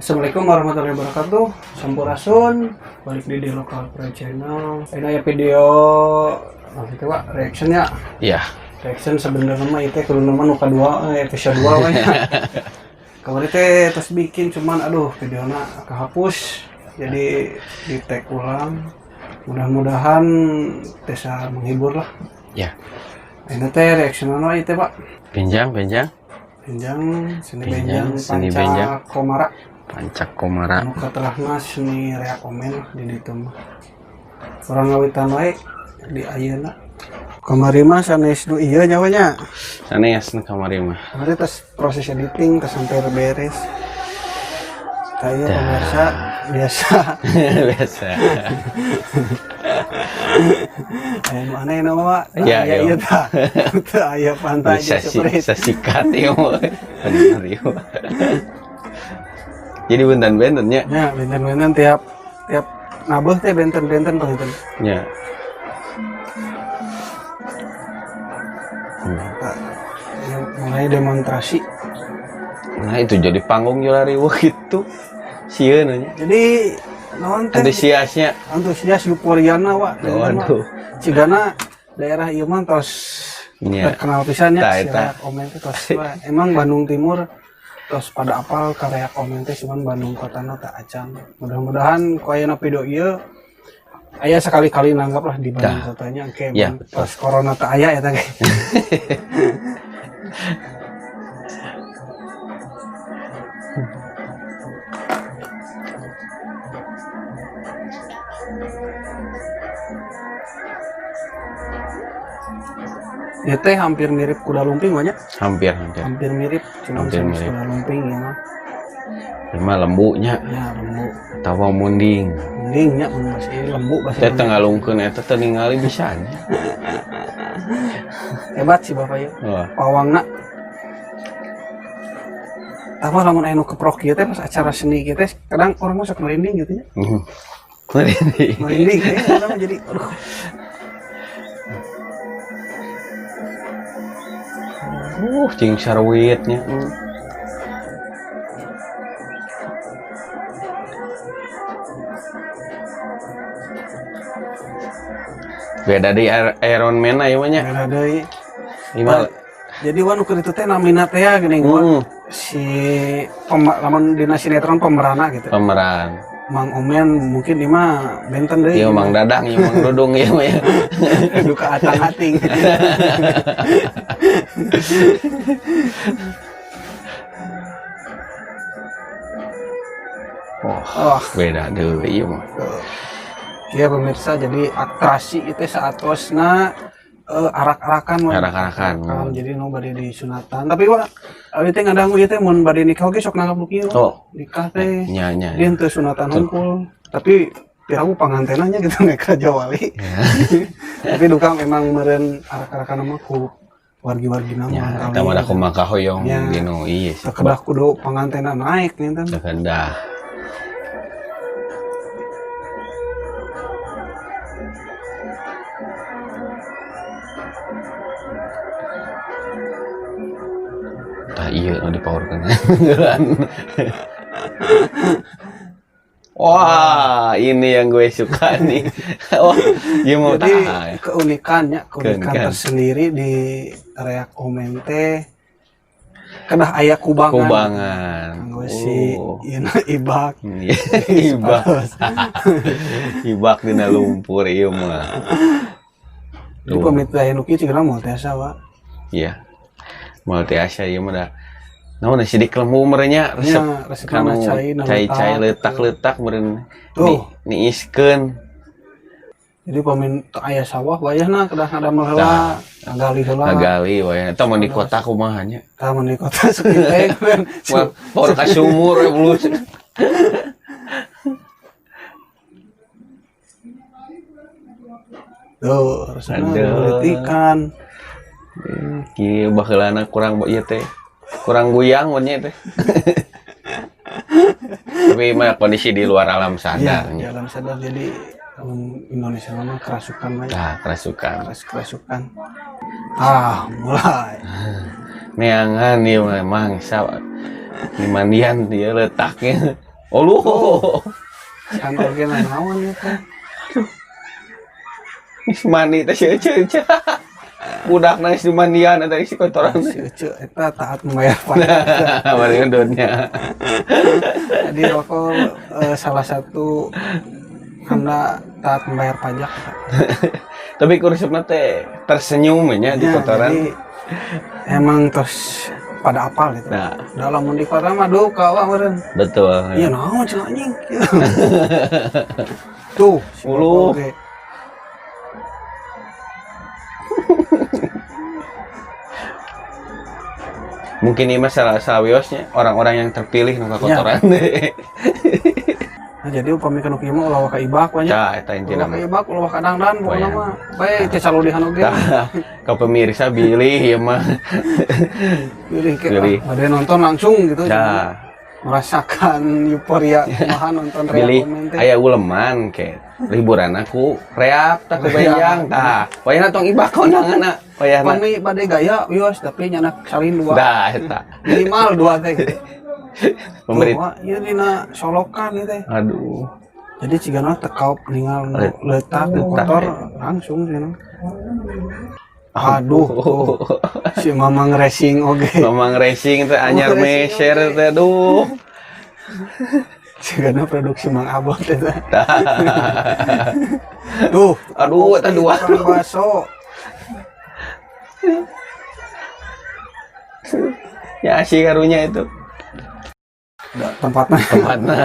Assalamualaikum warahmatullahi wabarakatuh. Sampurasun, balik di Lokal Pro Channel. Ini ya video itu Pak, reaction ya. Iya. Reaction sebenarnya mah itu kudu nama nu kadua episode 2 we. Kemarin teh terus bikin cuman aduh videona kehapus. Jadi di tag ulang. Mudah-mudahan bisa menghibur lah. Ya. Ini teh reactionana itu Pak. Benjang. Benjang, sini benjang, panca komara. Pancak komara. Anu katerahna seni rea komen di ditu mah. Urang ngawitan wae di ayeuna. Kamari mah sanes nu ieu nyawanya. Sanes nu kamari mah. Kamari tes proses editing tes sampai beres. Kayak pemirsa biasa. Biasa. Anu aneh nama Ya, ieu tah. Teu aya pantai Bisa sikat ieu mah. Bener ieu. Jadi benten-benten nya. Ya, benten-benten tiap nabeuh teh benten-benten benten. Ya. Mulai demonstrasi. Nah itu jadi panggung jual riweuh gitu. Sieun nya. Jadi naon teh Antusiasnya. antusias euforiana wa. Waduh. Cigana daerah ieu mah tos Nya. terkenal pisan nya Tah, eta. komen teh tos emang Bandung Timur tos pada apal karya komen teh cuman Bandung kotana teh acan. Mudah-mudahan ku ayeuna video ieu aya sekali-kali nanggap lah di Bandung Tah. kotanya kayak Ya, pas corona teh aya eta ge. Ya teh hampir mirip kuda lumping banyak. Hampir. Hampir mirip, cuma Hampir jenis mirip. kuda lumping ya mah. Cuma lembunya. Ya lembu. Tawa munding. Mendingnya masih lembu bahasa Teh tengalungkeun eta teh ningali bisa nya. Hebat sih Bapak ya. Wah. Pawangna. Tapi lamun anu keprok kieu teh pas acara seni kieu teh kadang orang masuk merinding gitu ya. Merinding. Merinding kadang jadi aduh. Cing sarwitnya. Beda di Iron Man aya mah nya. Beda deui. Imal. Jadi wanu keur itu teh namina teh ya geuning si lamun dina sinetron pemerana gitu. Pemeran. Mang Omen mungkin ini mah benten deh. Ieu Mang Dadang, ieu Mang Dudung ieu mah ya. Duka atang-ating. Oh, beda deui ieu mah. Ya pemirsa, jadi atraksi itu saatosna arak-arakan we. Arak-arakan. Jadi nu bade disunatan. Tapi wa abi teh ngadangu ieu teh mun bade nikah oge sok nanggap kieu. Oh. Nikah teh. Nya. Dia teu sunatan hungkul. Tapi pirahu pangantenanya gitu neka Jawali. Tapi duka memang meureun arak-arakan mah ku wargi-wargi nama. Ya, eta mah da kumaha hoyong dinu ieu sih. Kedah kudu pangantena naik nih teh. Kedah. Iya, no dipowerkan. Wah, ini yang gue suka nih. Oh, mau jadi tahan. keunikan tersendiri di area komen teh kedah aya kubangan. Gue si ibak. Ibak. Ibak dina lumpur ieu mah. Di pemitahan nu kieu cigana moal tiasa wa. Iya. Moal tiasa ieu mah da. Namun sidik lembu merenya resep kanu cai letak meureun niiskeun. Jadi pamin aya sawah wayahna kedah ngadamel heula, ngagali heula. Ngagali wayah eta mun di kota kumaha nya? Tah mun di kota sekitar kan. Por ka sumur we bulus. Tuh, resepna politikan. Kieu baheulana kurang ieu teh. Kurang guyang mun nya teh. Tapi mah kondisi di luar alam sadar nya. Alam sadar jadi Indonesia mah kerasukan aja. Nah, kerasukan. Mulai. Neangan ieu memang sa di mandian dia letaknya. Oh lu. Kan oge naon itu. Mani teh ceuceut. Budak nangis di mandian eta isi kotoran. Si Ece eta taat membayar pajak. Bari ngedonnya. Jadi rokok salah satu karena taat membayar pajak. Tapi kursipna teh tersenyum nya di kotoran. Jadi emang terus pada apal itu. Nah, Dalam di kota mah duka wah meureun. betul. Iya naon cenah anjing. Tuh, si Ulu. Bapak oge. Mungkin ini masalah sawiosnya orang-orang yang terpilih nu kotoran. Nah, jadi upami kana kieu mah ulah ka ibak banyak. Tah eta Ulah intina ka mah. ibak, ulah ka dangdan pokona Wayang. mah. Bae teh saludihan oge. Tah, ka pemirsa bilih ieu mah. Pilih ke Pilih. ada nonton langsung gitu. Tah, Merasakan euforia kumaha nonton real bilih komen teh. aya uleman ke liburan aku reak tak kebenjang tah. Wayahna tong ibak kondanganna. Wayahna. Upami bade gaya wios tapi nyanak salin dua. Tah eta. Minimal dua teh gitu. Pemerintah. Tuh, ieu dina solokan ieu teh. Aduh. Jadi cigana tekaup ninggal nu letak nu Letak, kotor ya. langsung cenah. Aduh, tuh. Si Mamang Racing oge. Mamang racing teh anyar Mamang racing meser oge. teh aduh. Cigana produksi Mang Abot eta. Tah. Tuh, Aduh, eta dua. tukang baso. Ya asik karunya itu. Tempatnya. Tempatna.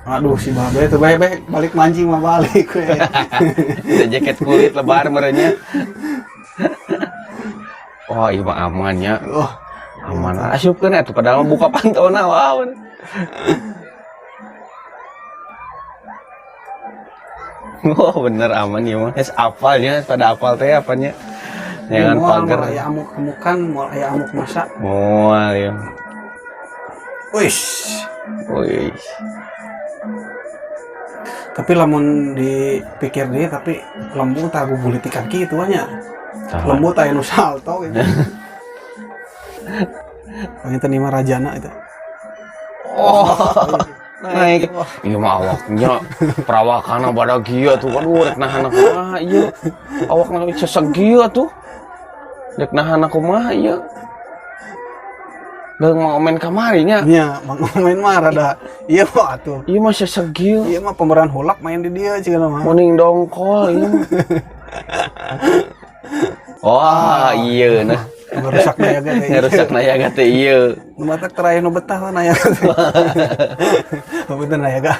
Aduh si Babe itu bae balik mancing mah balik we. Ada jaket kulit lebar merenya. Oh, iya mah aman ya. Oh, Aman. Asupkeun atuh padahal mah buka pantona wae. Oh, bener aman ya mah. Es apalnya pada apal teh apanya. Jangan pagar. Mau aya amuk-amukan, mau aya amuk masa. Moal ya. Wis. Wih. Tapi lamun dipikir dia tapi lembu tak gugulit kaki itu nya. Lembu tak anu salto gitu. Pengen teh mah rajana itu. Oh. Naik. Iya mah awaknya perawakanna pada gieu tuh. Aduh rek nahan kumaha ieu. Awakna sesegieu tuh. Rek nahan kumaha ieu. Deung mau main kamari nya. Nya, Mang Omen mah rada ieu mah atuh. Ieu mah sesegieu. Ieu mah pemeran hulak main di dia cigana mah. Mending dongkol ieu mah. Wah, iya nah. Ngerusak nayaga teh. Ngerusak nayaga teh ieu. Nu matak terakhir nu betah we nayaga teh. Bener nayaga.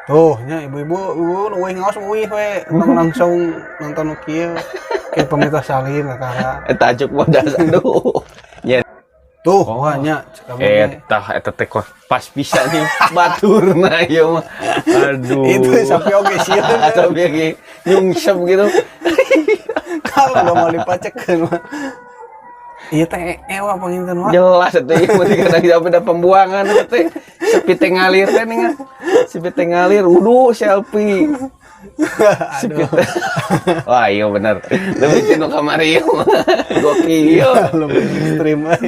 Tuh, nya ibu-ibu nu weuing ngaos weuing we langsung nonton nu kieu. Kayak pemerintah salin kakara. Eta ajuk bodas aduh. Nya Tuh, wah nya cek abang teh. eta teh kok pas bisa nih baturna ieu mah. Aduh. Itu sampai oge sieun. Sampai lagi nyungsep gitu. Kalau udah mau dipacekeun mah. Iya teh ewa panginten mah. Jelas eta ieu mah kadang sampai ada pembuangan eta teh. Sepi teh ngalir teh nih. Sepi teh ngalir, selfie. Aduh. Wah iya bener. Lebih cino kamari ieu mah. Gokil. Lebih ekstrim we.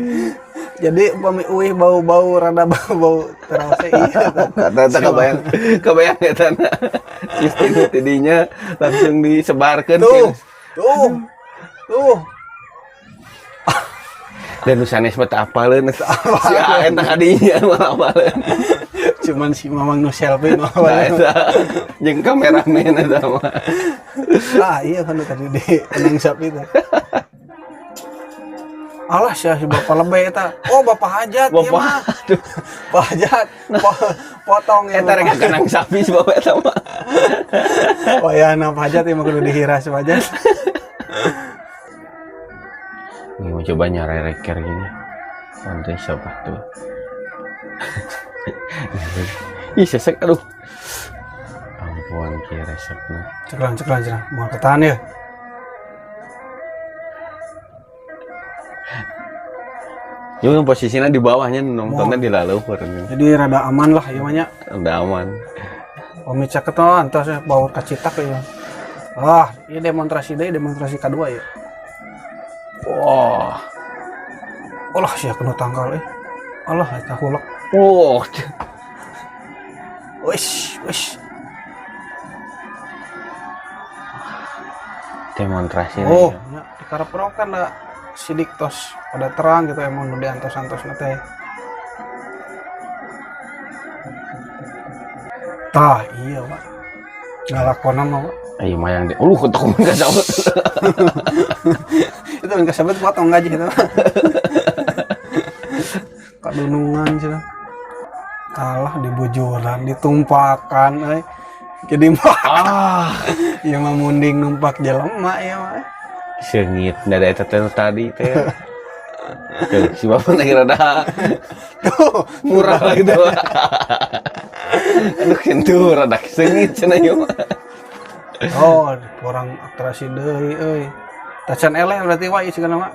Jadi upami uih bau-bau rada bau-bau terasa iya. Kata kebayang eta na. Sistem tidinya langsung disebarkeun. Tuh. Tuh. Dan nu sanes mah teu apaleun si eta kadinya mah apaleun. Cuman si Mamang nu selfie mah. Nah, eta jeung kameramen eta mah. Ah iya kan tadi di enang sapi itu. Alah si bapak lebih eta. Oh bapak hajat ieu Bapak mah. aduh Bapak hajat. Potong ya. eta rek kanang sapi si bapak eta mah. Oh ya anak hajat ieu mah kudu dihiras hajat. Ini mau coba nyarereker gini. Nanti siapa tuh? Ih sesek aduh. Ampun ki resepna. Ceklan. Mau ketahan ya. Cuma posisinya di bawahnya nontonnya di lalu kurang. Jadi rada aman lah ieu mah nya. Udah aman. Pami caket mah antos bau kacitak ieu. ini demonstrasi kedua ya. Wah. Olah sia kena tanggal Allah eta hulek. Wah. Wis. Demonstrasi. Nya di karep kan da sidik tos pada terang gitu emang nu diantos-antosna teh. Tah iya Pak. Ngalakona mah Pak. Ayo mayang deh. Ketok enggak sabet. Itu enggak sabet potong gaji gitu. Kadunungan cenah. Alah dibujuran, ditumpakan jadi mah. Ieu mah munding numpak jelema ya mah. Seungit da eta tadi teh. Si bapak lagi rada murah lagi tuh. Aduh kentu rada seungit cenah ieu. Orang atraksi deui euy. Tacan eleh berarti wae segala mah.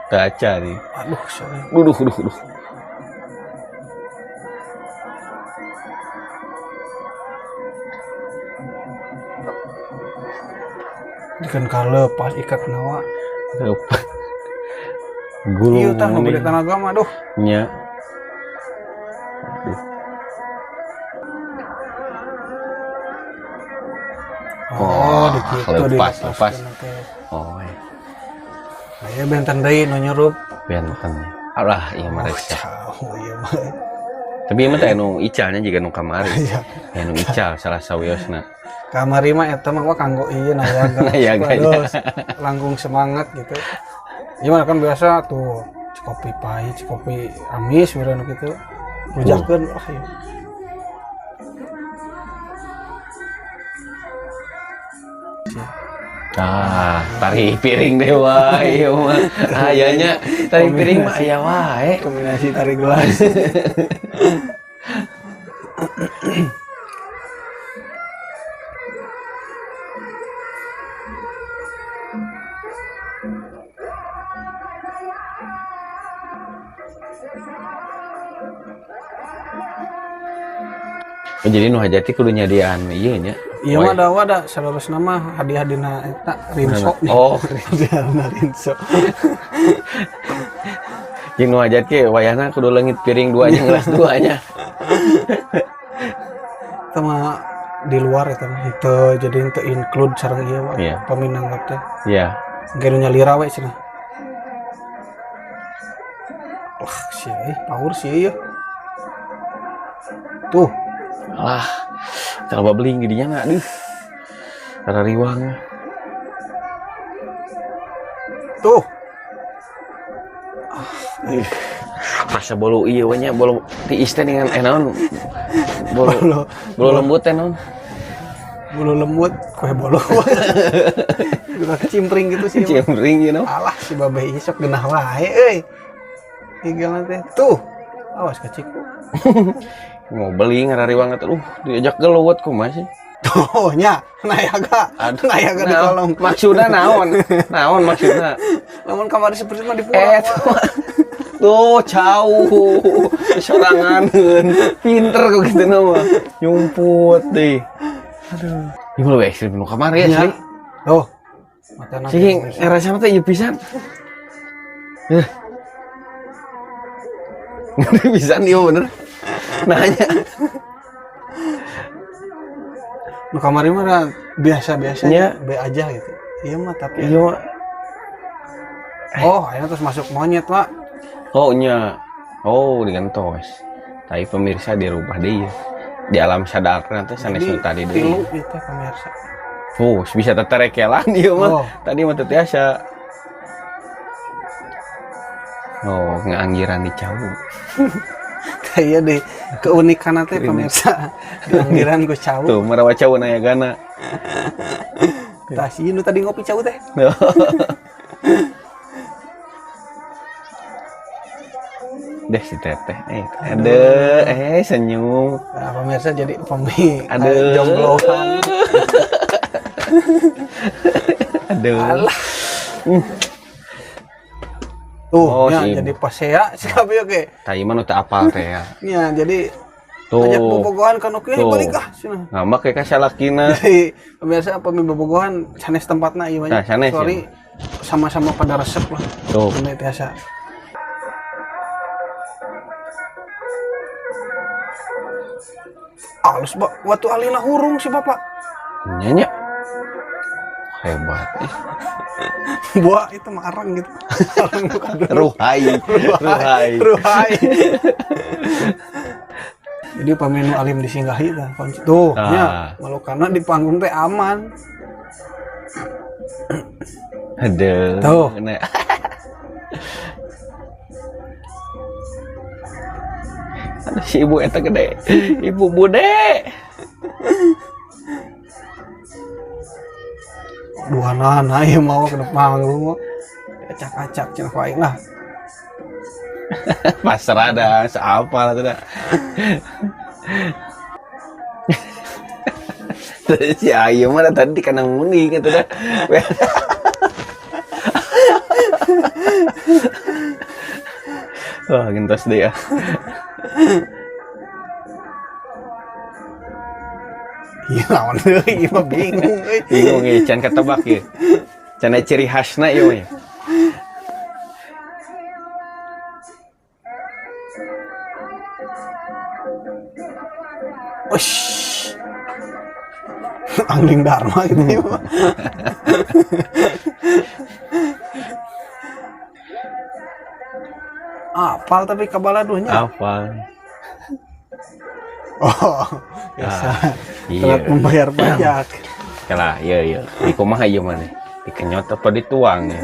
Kaca nih. Aduh, sorry. Duduh. Dikan kalepas ikat nawa. Gulung. Ieu tah nu gede tanaga mah aduh. Nya. Dikitu lepas. Oh. Aya benten deui nu nyurup. Benten. Alah, ieu mah rek. Ieu mah. Tapi ieu mah teh nu icalnya juga nu kamari. Ya nu ical salah sawiosna. Kamari mah eta mah kanggo ieu nayaga. Langkung semangat gitu. Gimana kan biasa tuh kopi pahit, kopi amis urang kitu. Rujakeun ieu. Tari piring deh wae ieu mah. Ayanya tari piring mah aya wae. Kombinasi tari gelas. Jadi nu hajati kudu nyadiaan ieu nya. Iya mah ada salerosna mah hadiah-hadina eta rinso. Hadiahna rinso. Jeung nu hajat ge wayahna kudu leungit piring duanya gelas duanya. Eta mah di luar eta mah henteu jadi henteu include sareng ieu mah paminang teh. Iya. Engke nu nyalira we cenah. Wah, sia power sia ieu. Tuh. Alah. Coba beling didinya na aduh. Rada riwang. Tuh. Masa bolu ieu we nya bolu tiis teh dengan naon? Bolu lembut teh naon? Bulu lembut, kue bolu. Udah kecimpring gitu sih. Cimpring you know. Alah si babe isok genah wae euy. Higelna teh. Tuh. Awas kaciku. Mau beli ngarariwang atuh diajak gelowot kumaha sih? Tuh nya, nayaga di kolong. Maksudna naon? Naon maksudna? Lamun kamari seperti mah dipulang. Tuh jauh. Soranganeun. Pinter kok kitu mah. Nyumput deh. Aduh. Ieu mah ekstrim nu kamari asli. Tuh. Matana Sing rasana teh ieu pisan. Ngeri pisan ieu bener. Nanya. Nu kamari mah biasa-biasanya be aja gitu. Iya mah tapi iya mah. Ayeuna terus masuk monyet, Pak. Oh nya. Oh digantos. Tapi pemirsa dirubah deui. Di alam sadarna teh sanes nu tadi deui. Tilu ieu teh pemirsa. Oh, bisa teterekelan ieu mah. Tadi mah teu tiasa. Oh, nganggiran di Cawu. Kayak deh keunikan teh pemirsa. Nganggiran ku Cawu. Tuh, marawa Cawu nayagana. Tah si nu tadi ngopi Cawu teh. Deh si teteh. Senyum. Nah, pemirsa jadi ada Aduh. jombloan. Aduh. Alah. Tuh, ya, jadi pasea si kabeh oke. Tadi mah nu teu apal teh ya. Ya, jadi Tuh. Ajak bobogohan kan oke Tuh. balik ah cenah. Ngambek kayak kasalakina. Jadi pemirsa pami bobogohan sanes tempatna ieu Nah, sanes, sorry sama-sama pada resep lah. Tuh. Ini biasa. Alus waktu alina hurung si bapak. Nyanyi. Hebat. Buah itu mah arang gitu. Arang bukan Ruhai. Ruhai. Jadi pamenu alim disinggahi tah. Tuh, nya Malukana di panggung teh aman. Aduh. Tuh. Nah. Aduh, si ibu eta gede. Ibu bude. Dua nana ya mau ke panggung. Acak-acak cenah wae lah. Pasrah dah, seapa lah tuh dah. Si Ayu mah tadi di kandang muni gitu dah. Wah, gentos deh ya. Iya lawan deui ieu mah bingung euy. Bingung ya, can ketebak ya. Can aya ciri khasna ieu ya. Ush. Angling Dharma gitu ya. Pak. Apal tapi kabaladuhnya. Apa? Oh, biasa. Iya. Telat membayar pajak. Kalah, iya. Di kumaha ieu mah nih? Dikenyot apa dituang ya?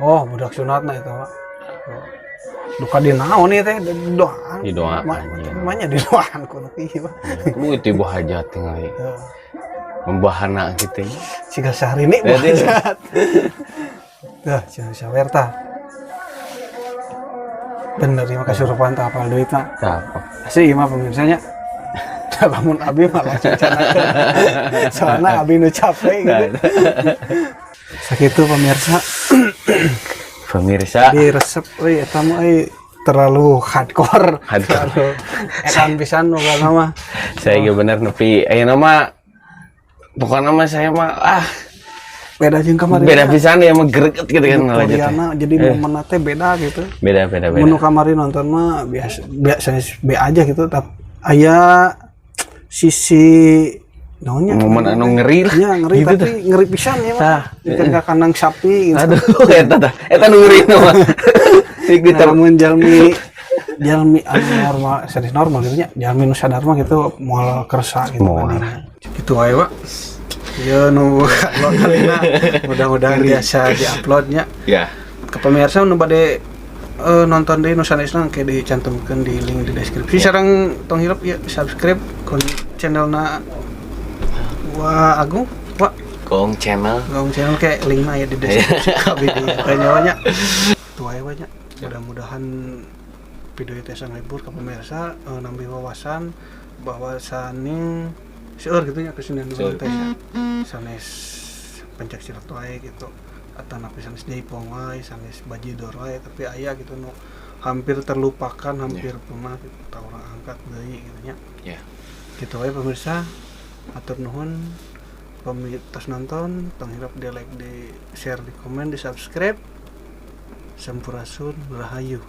Oh, budak sunatna itu, Pak. Duka di naon ieu teh doaan. Didoaan, iya. Namanya didoaan kudu ieu. Lu itu ibu hajat tinggal membahana gitu ya. Siga saharini Iya, iya. hajat. Dah, jangan sawer tah. Bener ieu mah kasurupan tah apal deui tah. Apa? Asli ieu mah pemirsanya. Lamun abi mah langsung canakeun. Soalna abi nu capek gitu. Sakitu pemirsa. Pemirsa, Di resep euy eta mah euy terlalu hardcore. Hardcore. Edan pisan nu kana mah. saya ge bener nepi ayeuna mah pokoknya mah saya mah Beda jeung kemarin. beda pisan ya mah greget gitu kan ngalanjut. Koreana jadi momen teh beda gitu. Beda. Menu kemarin nonton mah biasa be aja gitu tapi aya sisi naonnya Momen anu ngeri lah. ya ngeri Gitu tapi ngeri pisan ya mah. Ketika kandang sapi gitu. Aduh, eta nu ngeri mah. Gitu. Namun jalmi anu normal, serius normal gitu nya. Jalmi nu sadar mah gitu moal kersa gitu kan. Gitu wae, Pak. Ya nu upload kalina mudah-mudahan biasa di-uploadnya. Ya. Ke pemirsa nu bade nonton deui nu sanesna ke dicantumkeun di link di deskripsi. Sareng tong hilap ya subscribe ke channelna Wah Agung, Pak. Gong channel. Gong channel kayak linknya ya di deskripsi. Kabeh nyawanya. Tuh aya banyak. Mudah-mudahan video itu sanghibur ke pemirsa, nambah wawasan bahwa saning seueur gitu nya kesenian dulu teh sanes pencak silat wae gitu atau napi sanes jaipong wae sanes bajidor wae tapi aya gitu nu hampir terlupakan hampir punah gitu tah urang angkat deui gitu nya Ya. gitu wae pemirsa atur nuhun pamitos nonton tong hirap di like di share di komen di subscribe sampurasun rahayu.